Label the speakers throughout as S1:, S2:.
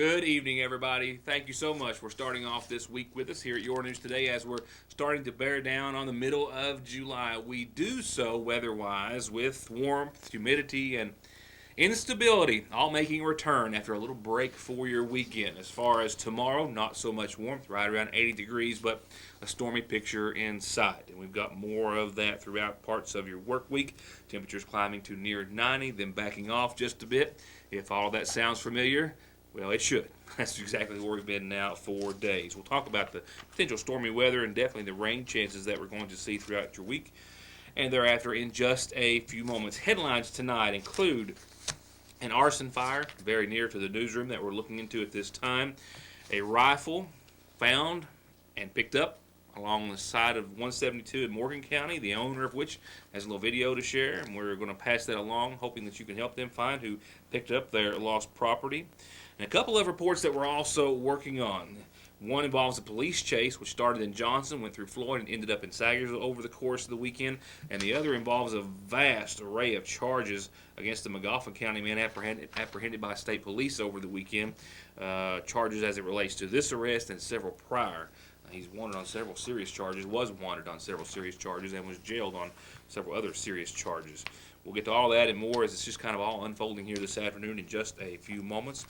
S1: Good evening, everybody. Thank you so much for starting off this week with us here at Your News Today as we're starting to bear down on the middle of July. We do so weather-wise with warmth, humidity, and instability, all making a return after a little break for your weekend. As far as tomorrow, not so much warmth, right around 80 degrees, but a stormy picture in sight. And we've got more of that throughout parts of your work week. Temperatures climbing to near 90, then backing off just a bit. If all that sounds familiar, well, it should. That's exactly where we've been now 4 days. We'll talk about the potential stormy weather and definitely the rain chances that we're going to see throughout your week and thereafter in just a few moments. Headlines tonight include an arson fire very near to the newsroom that we're looking into at this time, a rifle found and picked up along the side of 172 in Morgan County, the owner of which has a little video to share, and we're going to pass that along, hoping that you can help them find who picked up their lost property. And a couple of reports that we're also working on. One involves a police chase, which started in Johnson, went through Floyd, and ended up in Sagersville over the course of the weekend. And the other involves a vast array of charges against the McGoffin County man apprehended by state police over the weekend. Charges as it relates to this arrest and several prior. He's wanted on several serious charges, was wanted on several serious charges, and was jailed on several other serious charges. We'll get to all that and more as it's just kind of all unfolding here this afternoon in just a few moments.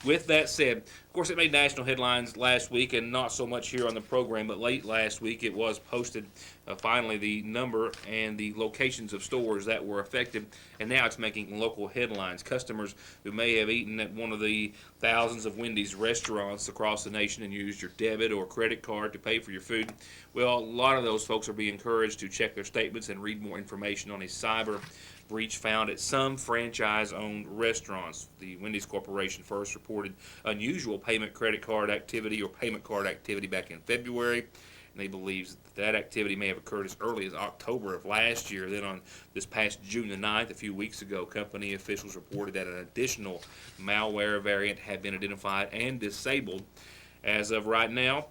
S1: With that said, of course, it made national headlines last week, and not so much here on the program, but late last week it was posted, finally, the number and the locations of stores that were affected, and now it's making local headlines. Customers who may have eaten at one of the thousands of Wendy's restaurants across the nation and used your debit or credit card to pay for your food, well, a lot of those folks are being encouraged to check their statements and read more information on a cyber breach found at some franchise-owned restaurants. The Wendy's Corporation first reported unusual payment credit card activity or payment card activity back in February, and they believe that activity may have occurred as early as October of last year. Then on this past June the 9th, a few weeks ago, company officials reported that an additional malware variant had been identified and disabled. As of right now,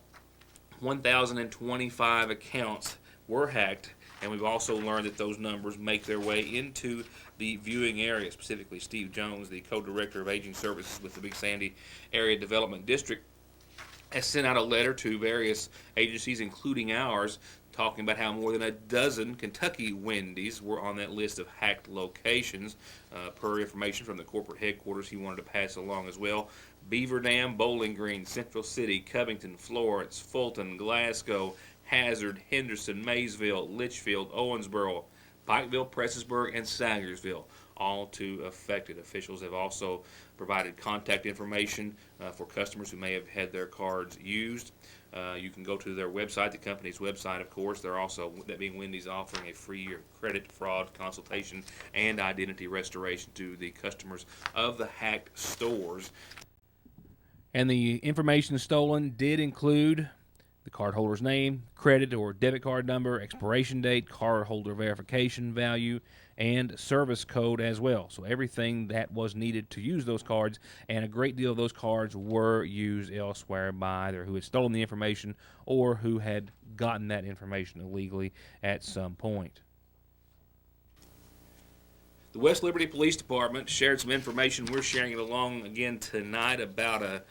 S1: 1,025 accounts were hacked, and we've also learned that those numbers make their way into the viewing area. Specifically, Steve Jones, the co-director of aging services with the Big Sandy Area Development District, has sent out a letter to various agencies, including ours, talking about how more than a dozen Kentucky Wendy's were on that list of hacked locations. Per information from the corporate headquarters, he wanted to pass along as well. Beaver Dam, Bowling Green, Central City, Covington, Florence, Fulton, Glasgow, Hazard, Henderson, Maysville, Litchfield, Owensboro, Pikeville, Prestonsburg, and Sagersville, all too affected. Officials have also provided contact information for customers who may have had their cards used. You can go to their website, the company's website, of course. They're also, that being Wendy's, offering a free credit fraud consultation and identity restoration to the customers of the hacked stores. And the information stolen did include the cardholder's name, credit or debit card number, expiration date, cardholder verification value, and service code as well. So everything that was needed to use those cards, and a great deal of those cards were used elsewhere by either who had stolen the information or who had gotten that information illegally at some point. The West Liberty Police Department shared some information. We're sharing it along again tonight about a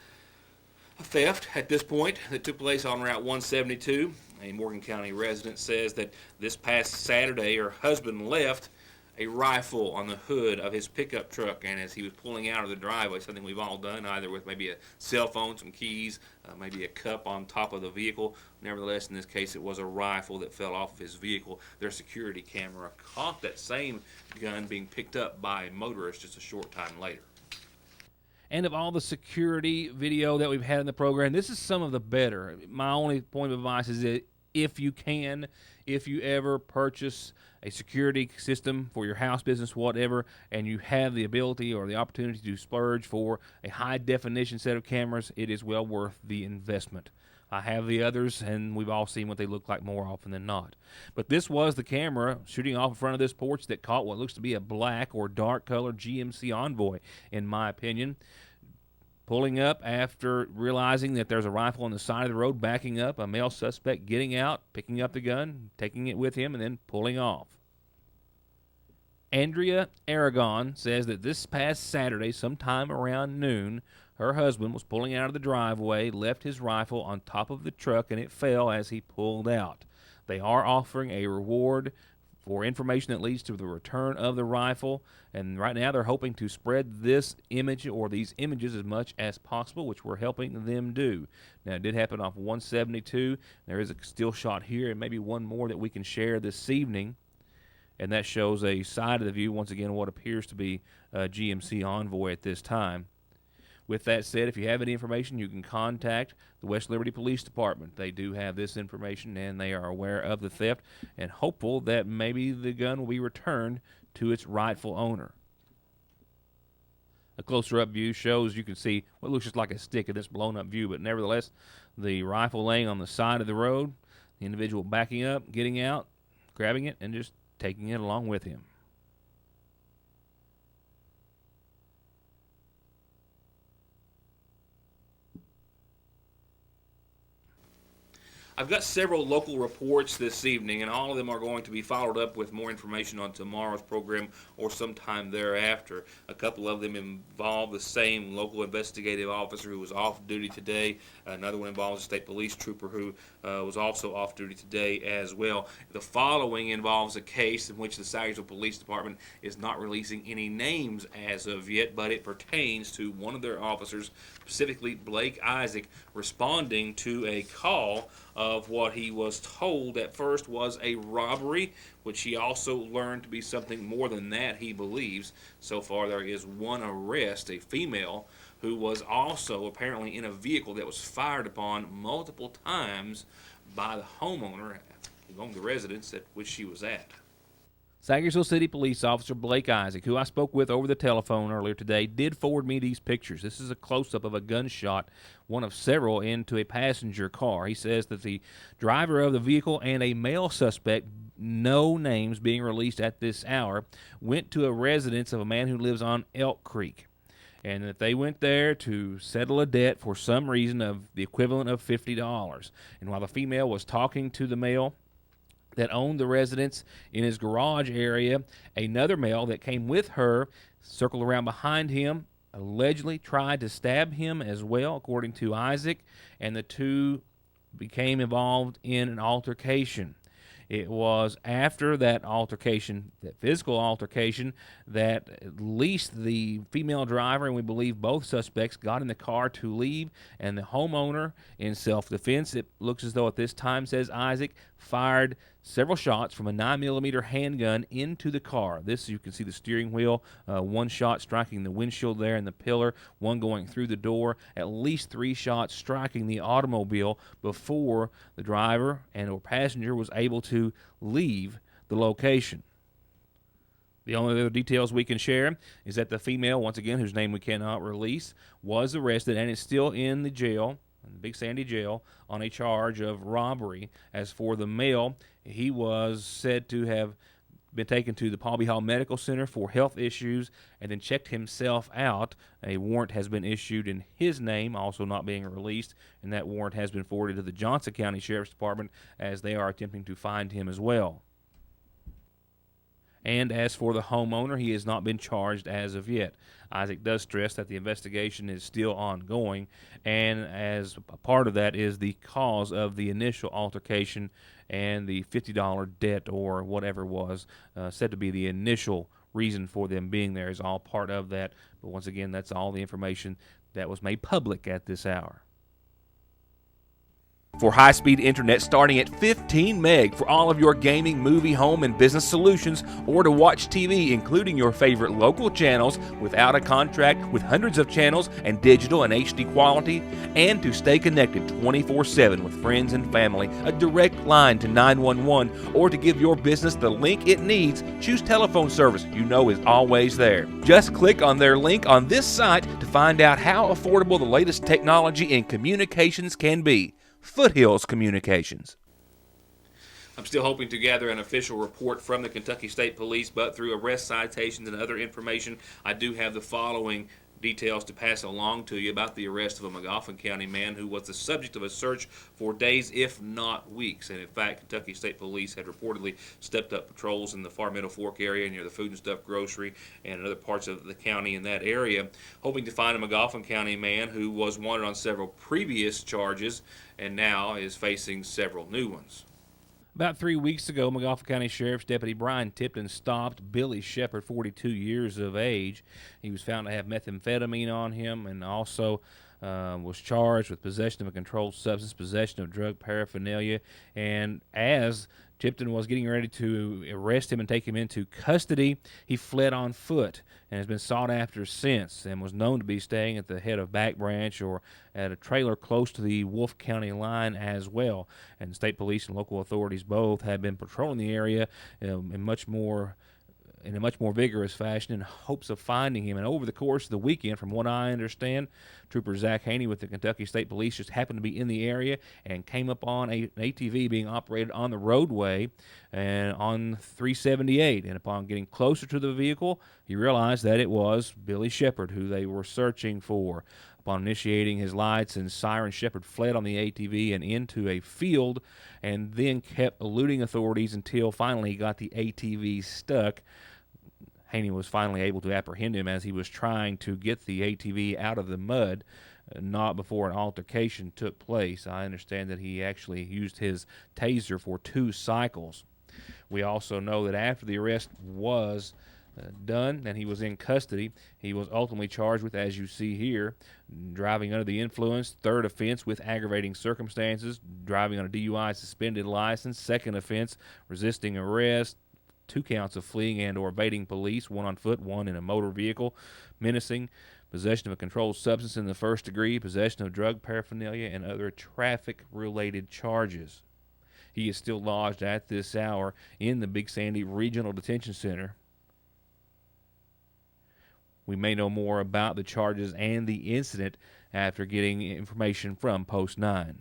S1: theft at this point that took place on Route 172. A Morgan County resident says that this past Saturday her husband left a rifle on the hood of his pickup truck, and as he was pulling out of the driveway, something we've all done, either with maybe a cell phone, some keys, maybe a cup on top of the vehicle. Nevertheless, in this case, it was a rifle that fell off of his vehicle. Their security camera caught that same gun being picked up by a motorist just a short time later. And of all the security video that we've had in the program, this is some of the better. My only point of advice is that if you ever purchase a security system for your house, business, whatever, and you have the ability or the opportunity to splurge for a high-definition set of cameras, it is well worth the investment. I have the others, and we've all seen what they look like more often than not. But this was the camera shooting off in front of this porch that caught what looks to be a black or dark-colored GMC Envoy, in my opinion. Pulling up after realizing that there's a rifle on the side of the road, backing up, a male suspect getting out, picking up the gun, taking it with him, and then pulling off. Andrea Aragon says that this past Saturday, sometime around noon, her husband was pulling out of the driveway, left his rifle on top of the truck, and it fell as he pulled out. They are offering a reward for information that leads to the return of the rifle, and right now they're hoping to spread this image or these images as much as possible, which we're helping them do. Now, it did happen off 172. There is a still shot here and maybe one more that we can share this evening, and that shows a side of the view, once again, what appears to be a GMC Envoy at this time. With that said, if you have any information, you can contact the West Liberty Police Department. They do have this information, and they are aware of the theft and hopeful that maybe the gun will be returned to its rightful owner. A closer-up view shows you can see what looks just like a stick in this blown-up view, but nevertheless, the rifle laying on the side of the road, the individual backing up, getting out, grabbing it, and just taking it along with him. I've got several local reports this evening, and all of them are going to be followed up with more information on tomorrow's program or sometime thereafter. A couple of them involve the same local investigative officer who was off duty today. Another one involves a state police trooper who was also off duty today as well. The following involves a case in which the Sagersville Police Department is not releasing any names as of yet, but it pertains to one of their officers, specifically Blake Isaac, responding to a call of what he was told at first was a robbery, which he also learned to be something more than that, he believes. So far, there is one arrest, a female, who was also apparently in a vehicle that was fired upon multiple times by the homeowner among the residence at which she was at. Sagersville City Police Officer Blake Isaac, who I spoke with over the telephone earlier today, did forward me these pictures. This is a close-up of a gunshot, one of several, into a passenger car. He says that the driver of the vehicle and a male suspect, no names being released at this hour, went to a residence of a man who lives on Elk Creek, and that they went there to settle a debt for some reason of the equivalent of $50. And while the female was talking to the male that owned the residence in his garage area, another male that came with her circled around behind him, allegedly tried to stab him as well, according to Isaac, and the two became involved in an altercation. It was after that altercation, that physical altercation, that at least the female driver, and we believe both suspects, got in the car to leave, and the homeowner, in self-defense, it looks as though at this time, says Isaac, fired several shots from a 9mm handgun into the car. This, you can see the steering wheel, one shot striking the windshield there and the pillar, one going through the door, at least 3 shots striking the automobile before the driver and or passenger was able to leave the location. The only other details we can share is that the female, once again, whose name we cannot release, was arrested and is still in the jail, in the Big Sandy jail, on a charge of robbery. As for the male, he was said to have been taken to the Palby Hall Medical Center for health issues and then checked himself out. A warrant has been issued in his name, also not being released, and that warrant has been forwarded to the Johnson County Sheriff's Department as they are attempting to find him as well. And as for the homeowner, he has not been charged as of yet. Isaac does stress that the investigation is still ongoing, and as a part of that is the cause of the initial altercation and the $50 debt or whatever was said to be the initial reason for them being there is all part of that. But once again, that's all the information that was made public at this hour. For high-speed internet starting at 15 meg for all of your gaming, movie, home, and business solutions, or to watch TV, including your favorite local channels without a contract, with hundreds of channels and digital and HD quality, and to stay connected 24/7 with friends and family, a direct line to 911, or to give your business the link it needs, choose telephone service you know is always there. Just click on their link on this site to find out how affordable the latest technology in communications can be. Foothills Communications. I'm still hoping to gather an official report from the Kentucky State Police, but through arrest citations and other information, I do have the following details to pass along to you about the arrest of a McGoffin County man who was the subject of a search for days, if not weeks. And in fact, Kentucky State Police had reportedly stepped up patrols in the Far Middle Fork area near the Food and Stuff Grocery and other parts of the county in that area, hoping to find a McGoffin County man who was wanted on several previous charges and now is facing several new ones. About 3 weeks ago, McGoffin County Sheriff's Deputy Brian Tipton stopped Billy Shepard, 42 years of age. He was found to have methamphetamine on him and also was charged with possession of a controlled substance, possession of drug paraphernalia, and as Tipton was getting ready to arrest him and take him into custody, he fled on foot and has been sought after since and was known to be staying at the head of Back Branch or at a trailer close to the Wolfe County line as well. And state police and local authorities both have been patrolling the area in a much more vigorous fashion in hopes of finding him. And over the course of the weekend, from what I understand, Trooper Zach Haney with the Kentucky State Police just happened to be in the area and came up on an ATV being operated on the roadway and on 378. And upon getting closer to the vehicle, he realized that it was Billy Shepard who they were searching for. Upon initiating his lights and siren, Shepard fled on the ATV and into a field and then kept eluding authorities until finally he got the ATV stuck. Haney was finally able to apprehend him as he was trying to get the ATV out of the mud, not before an altercation took place. I understand that he actually used his taser for 2 cycles. We also know that after the arrest was done and he was in custody, he was ultimately charged with, as you see here, driving under the influence, 3rd offense with aggravating circumstances, driving on a DUI suspended license, 2nd offense resisting arrest, 2 counts of fleeing and or evading police, 1 on foot, 1 in a motor vehicle, menacing, possession of a controlled substance in the 1st degree, possession of drug paraphernalia, and other traffic-related charges. He is still lodged at this hour in the Big Sandy Regional Detention Center. We may know more about the charges and the incident after getting information from Post 9.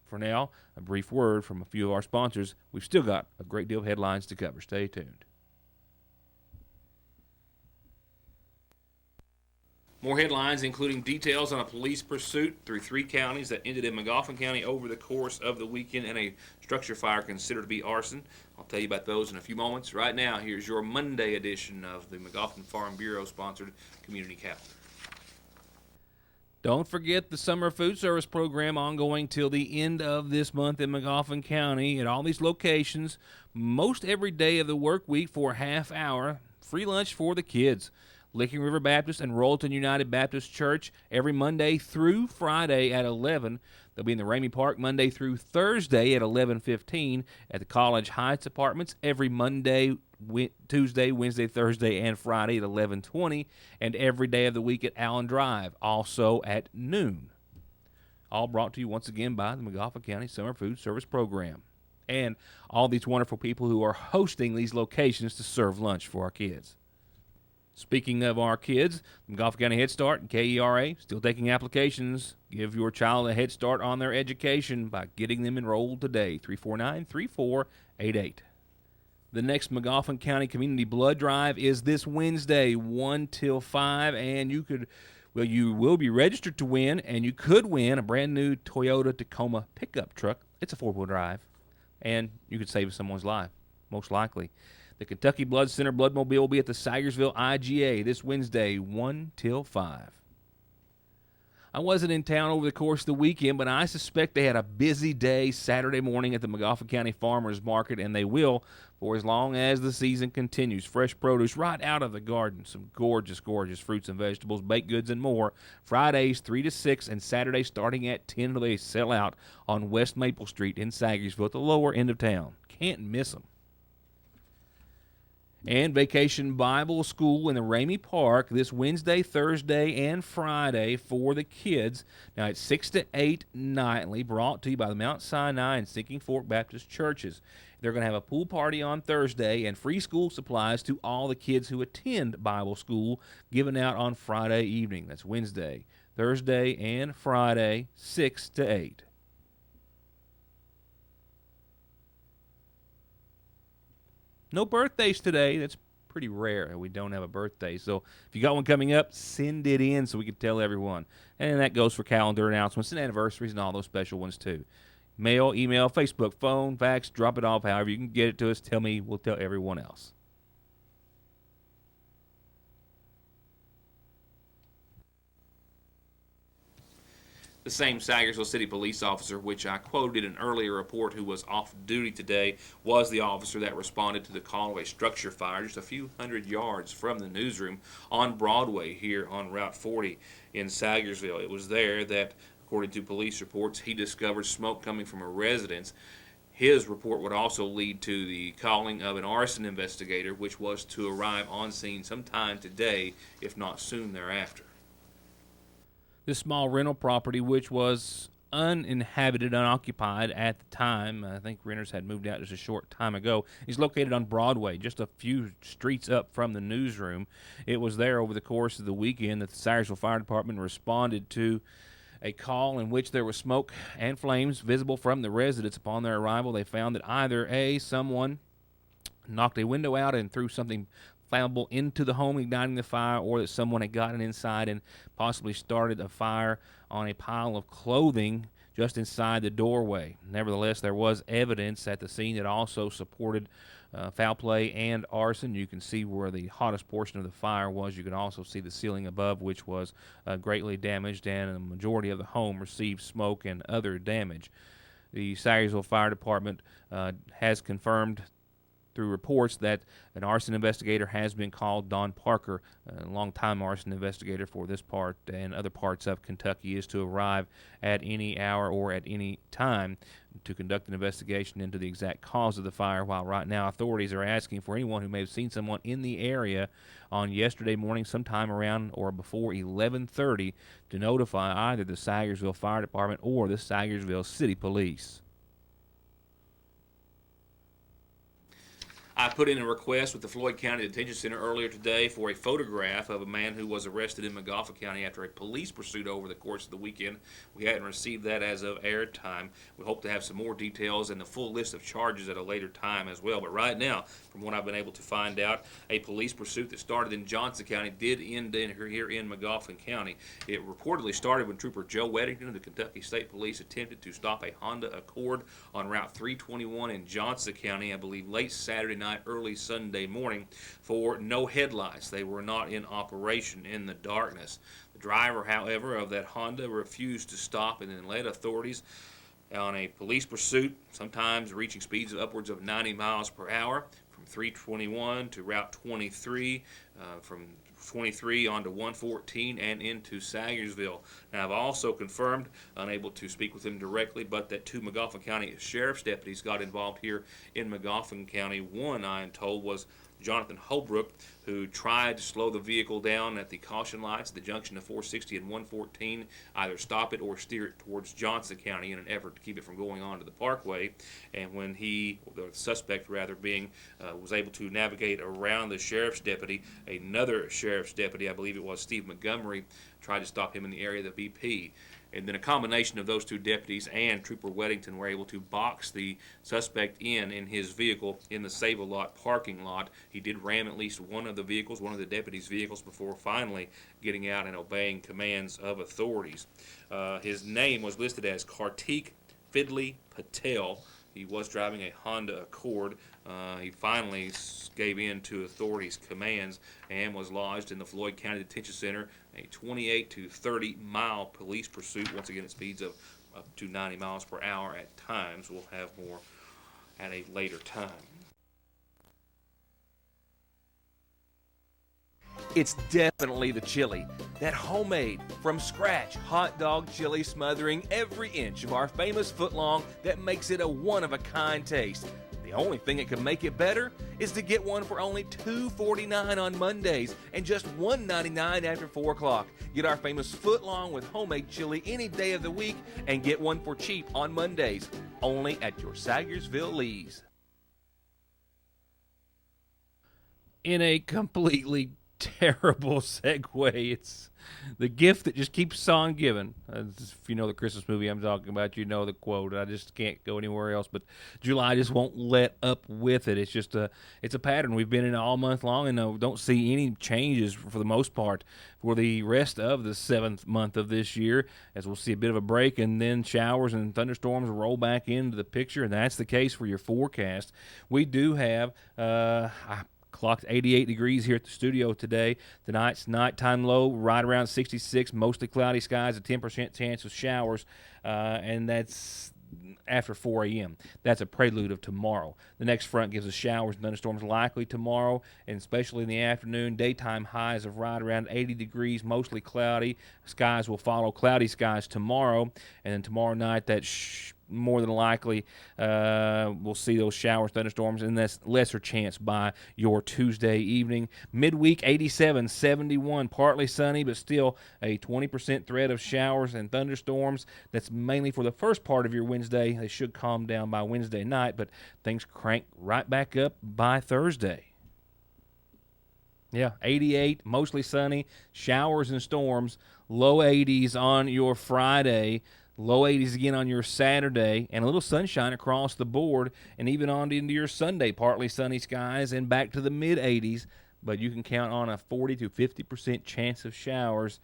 S1: For now, a brief word from a few of our sponsors. We've still got a great deal of headlines to cover. Stay tuned. More headlines, including details on a police pursuit through 3 counties that ended in McGoffin County over the course of the weekend, and a structure fire considered to be arson. I'll tell you about those in a few moments. Right now, here's your Monday edition of the McGoffin Farm Bureau-sponsored community calendar. Don't forget the summer food service program ongoing till the end of this month in McGoffin County at all these locations, most every day of the work week for a half hour, free lunch for the kids. Licking River Baptist and Royalton United Baptist Church every Monday through Friday at 11. They'll be in the Ramey Park Monday through Thursday at 11:15. At the College Heights Apartments every Monday, Tuesday, Wednesday, Thursday, and Friday at 11:20. And every day of the week at Allen Drive, also at noon. All brought to you once again by the McGoffin County Summer Food Service Program. And all these wonderful people who are hosting these locations to serve lunch for our kids. Speaking of our kids, McGoffin County Head Start and KERA still taking applications. Give your child a head start on their education by getting them enrolled today. 349-3488. The next McGoffin County Community Blood Drive is this Wednesday, 1 till 5, and you will be registered to win, and you could win a brand new Toyota Tacoma pickup truck. It's a 4-wheel drive, and you could save someone's life, most likely. The Kentucky Blood Center Bloodmobile will be at the Sigersville IGA this Wednesday, 1 till 5. I wasn't in town over the course of the weekend, but I suspect they had a busy day Saturday morning at the McGoffin County Farmers Market, and they will for as long as the season continues. Fresh produce right out of the garden. Some gorgeous, gorgeous fruits and vegetables, baked goods, and more. Fridays 3 to 6 and Saturdays starting at 10 until they sell out on West Maple Street in Sigersville at the lower end of town. Can't miss them. And Vacation Bible School in the Ramey Park this Wednesday, Thursday, and Friday for the kids. Now, it's 6 to 8 nightly, brought to you by the Mount Sinai and Sinking Fork Baptist churches. They're going to have a pool party on Thursday and free school supplies to all the kids who attend Bible school, given out on Friday evening. That's Wednesday, Thursday, and Friday, 6 to 8. No birthdays today. That's pretty rare that we don't have a birthday. So if you got one coming up, send it in so we can tell everyone. And that goes for calendar announcements and anniversaries and all those special ones too. Mail, email, Facebook, phone, fax, drop it off. However you can get it to us, tell me, we'll tell everyone else. The same Sagersville City police officer, which I quoted in an earlier report, who was off duty today, was the officer that responded to the call of a structure fire just a few hundred yards from the newsroom on Broadway here on Route 40 in Sagersville. It was there that, according to police reports, he discovered smoke coming from a residence. His report would also lead to the calling of an arson investigator, which was to arrive on scene sometime today, if not soon thereafter. This small rental property, which was uninhabited, unoccupied at the time, I think renters had moved out just a short time ago, is located on Broadway, just a few streets up from the newsroom. It was there over the course of the weekend that the Sagersville Fire Department responded to a call in which there was smoke and flames visible from the residents. Upon their arrival, they found that either someone knocked a window out and threw something flammable into the home, igniting the fire, or that someone had gotten inside and possibly started a fire on a pile of clothing just inside the doorway. Nevertheless, there was evidence at the scene that also supported foul play and arson. You can see where the hottest portion of the fire was. You can also see the ceiling above, which was greatly damaged, and the majority of the home received smoke and other damage. The Sagersville Fire Department has confirmed through reports that an arson investigator has been called. Don Parker, a longtime arson investigator for this part and other parts of Kentucky, is to arrive at any hour or at any time to conduct an investigation into the exact cause of the fire, while right now authorities are asking for anyone who may have seen someone in the area on yesterday morning sometime around or before 11:30 to notify either the Sagersville Fire Department or the Sagersville City Police. I put in a request with the Floyd County Detention Center earlier today for a photograph of a man who was arrested in Montgomery County after a police pursuit over the course of the weekend. We hadn't received that as of airtime. We hope to have some more details and the full list of charges at a later time as well. But right now, from what I've been able to find out, a police pursuit that started in Johnson County did end here in Montgomery County. It reportedly started when Trooper Joe Weddington of the Kentucky State Police attempted to stop a Honda Accord on Route 321 in Johnson County, I believe late Saturday night, early Sunday morning, for no headlights. They were not in operation in the darkness. The driver, however, of that Honda refused to stop and then led authorities on a police pursuit, sometimes reaching speeds of upwards of 90 miles per hour from 321 to Route 23, from 23 onto 114 and into Sagersville. Now, I've also confirmed, unable to speak with him directly, but that two Montgomery County Sheriff's deputies got involved here in Montgomery County. One, I am told, was Jonathan Holbrook, who tried to slow the vehicle down at the caution lights at the junction of 460 and 114, either stop it or steer it towards Johnson County in an effort to keep it from going on to the parkway. And when he, the suspect rather being, was able to navigate around the sheriff's deputy, another sheriff's deputy, I believe it was Steve Montgomery, tried to stop him in the area of the BP. And then a combination of those two deputies and Trooper Weddington were able to box the suspect in his vehicle in the Save-A-Lot parking lot. He did ram at least one of the vehicles, one of the deputies' vehicles, before finally getting out and obeying commands of authorities. His name was listed as Kartik Fidley Patel. He was driving a Honda Accord. He finally gave in to authorities' commands and was lodged in the Floyd County Detention Center, a 28 to 30 mile police pursuit, once again at speeds of up to 90 miles per hour at times. We'll have more at a later time. It's definitely the chili. That homemade, from scratch, hot dog chili smothering every inch of our famous footlong that makes it a one-of-a-kind taste. The only thing that could make it better is to get one for only $2.49 on Mondays and just $1.99 after 4 o'clock. Get our famous footlong with homemade chili any day of the week and get one for cheap on Mondays, only at your Sagersville Lee's. In a completely
S2: terrible segue. It's the gift that just keeps on giving. If you know the Christmas movie I'm talking about, you know the quote. I just can't go anywhere else. But July just won't let up with it. It's just it's a pattern. We've been in it all month long, and don't see any changes for the most part for the rest of the 7th month of this year, as we'll see a bit of a break, and then showers and thunderstorms roll back into the picture, and that's the case for your forecast. We do have clocked 88 degrees here at the studio today. Tonight's nighttime low right around 66, mostly cloudy skies, a 10% chance of showers, and that's after 4 a.m. That's a prelude of tomorrow. The next front gives us showers and thunderstorms likely tomorrow, and especially in the afternoon. Daytime highs of right around 80 degrees, mostly cloudy. Skies will follow cloudy skies tomorrow, and then tomorrow night more than likely we'll see those showers, thunderstorms, and that's lesser chance by your Tuesday evening. Midweek, 87, 71, partly sunny, but still a 20% threat of showers and thunderstorms. That's mainly for the first part of your Wednesday. They should calm down by Wednesday night, but things crank right back up by Thursday. Yeah, 88, mostly sunny, showers and storms, low 80s on your Friday. Low 80s again on your Saturday, and a little sunshine across the board, and even on into your Sunday, partly sunny skies and back to the mid-80s, but you can count on a 40 to 50% chance of showers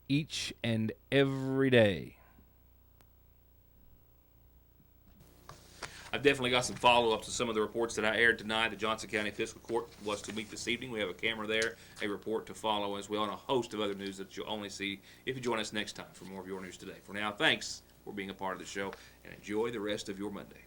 S2: each and every day.
S1: I've definitely got some follow-ups to some of the reports that I aired tonight. The Johnson County Fiscal Court was to meet this evening. We have a camera there, a report to follow as well, and a host of other news that you'll only see if you join us next time for more of Your News Today. For now, thanks for being a part of the show, and enjoy the rest of your Monday.